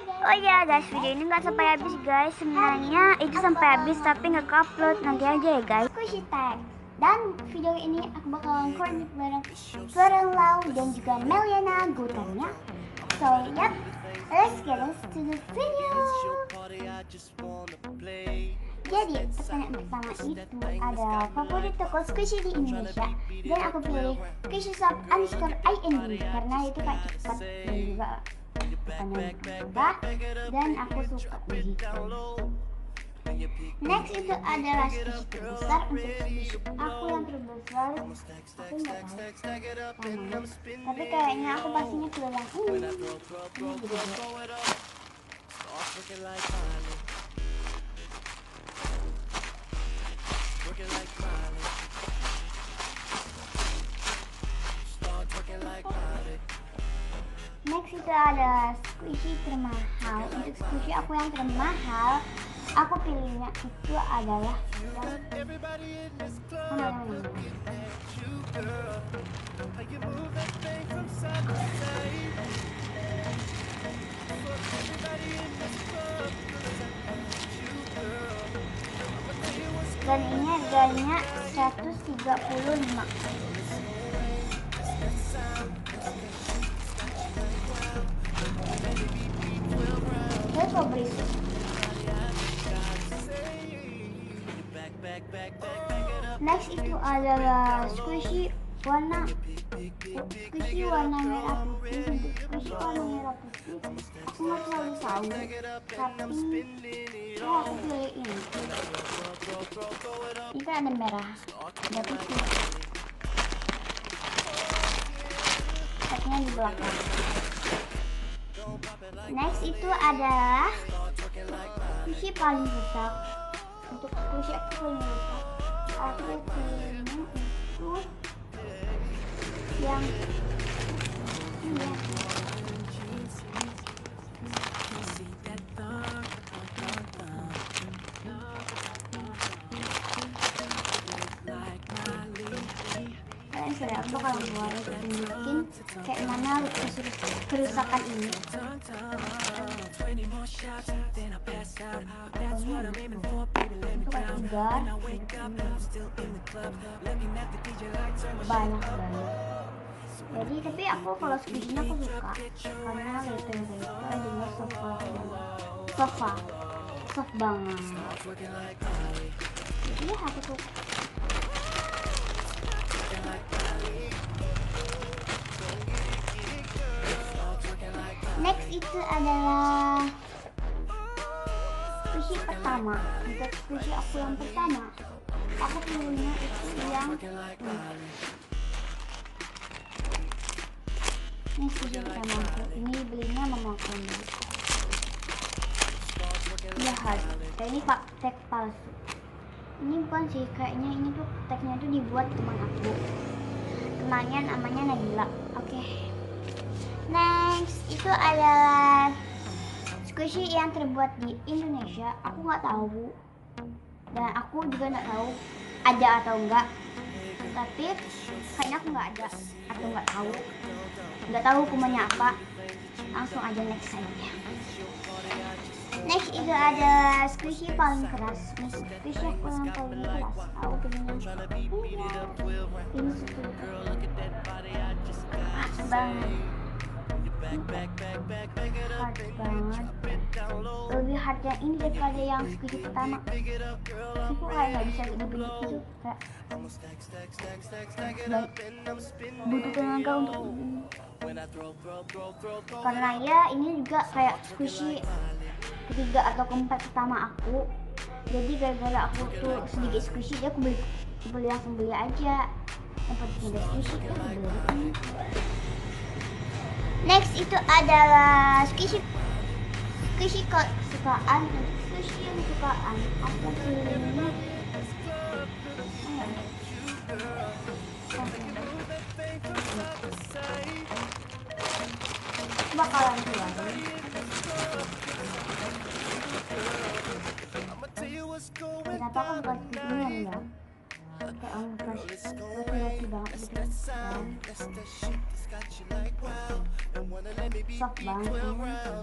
Oh ya guys, video ini nggak sampai habis guys. Sebenarnya itu sampai habis tapi nggak upload, nanti aja ya guys. Squishy Time. Dan video ini aku bakalan koordinat bareng Lau dan juga Meliana Gutannya. So yep, let's get into the video. Jadi pertanyaan pertama itu ada favorit toko squishy di Indonesia, dan aku pilih squishyshop_ind karena itu kayak cepat dan juga mudah, dan aku suka begitu. Next itu adalah squishy terbesar. Untuk squishy aku yang terbesar aku nggak tahu namanya, tapi kayaknya aku pastinya pilih yang ini juga. Next itu ada squishy termahal. Untuk squishy aku yang termahal, aku pilihnya itu adalah dan ini harganya 135. Next itu adalah squishy warna merah putih. Untuk squishy warna merah putih aku nggak terlalu tahu, tapi aku pilih ini. Ini kan ada merah, ada putih, tagnya di belakang. Next itu adalah squishy paling besar. Untuk squishy aku paling besar, aku pilihnya itu yang ini. Kalian sudah aku bakal tunjukin kayak mana kerusakan ini. Banyak banget. Jadi tapi aku kalau squishy aku suka karena letter juga soft banget. Jadi aku suka. Next itu adalah squishy pertama. Untuk squishy aku yang pertama, aku pilihnya itu yang ini squishy pertama aku. Ini belinya mama aku. Ya hard. Ini tag palsu. Ini bukan sih, kayaknya ini tuh tagnya tuh dibuat teman aku. Temannya namanya Nabila. Oke. Next itu adalah squishy yang terbuat di Indonesia. Aku nggak tahu, dan aku juga nggak tahu ada atau enggak. Tapi kayaknya aku nggak ada atau nggak tahu hukumannya apa. Langsung aja next saja. Next itu ada squishy paling keras. Squishy aku yang paling keras, aku pilihnya ini keras banget. Hard banget, lebih hard yang ini daripada yang squishy pertama. Aku kayak nggak bisa dibeli itu, kayak butuh tenaga untuk ini. Karena ya ini juga kayak squishy ketiga atau keempat pertama aku. Jadi gara-gara aku tuh sedikit squishy, dia aku langsung beli aja. Yang penting ada squishy aku beli. Next itu adalah squishy kesukaan. Squishy yang kesukaan aku pilihnya bakalan keluarin. Kenapa aku bukan beginian ya? Kayak orang fresh banget gitu kan. Soft banget.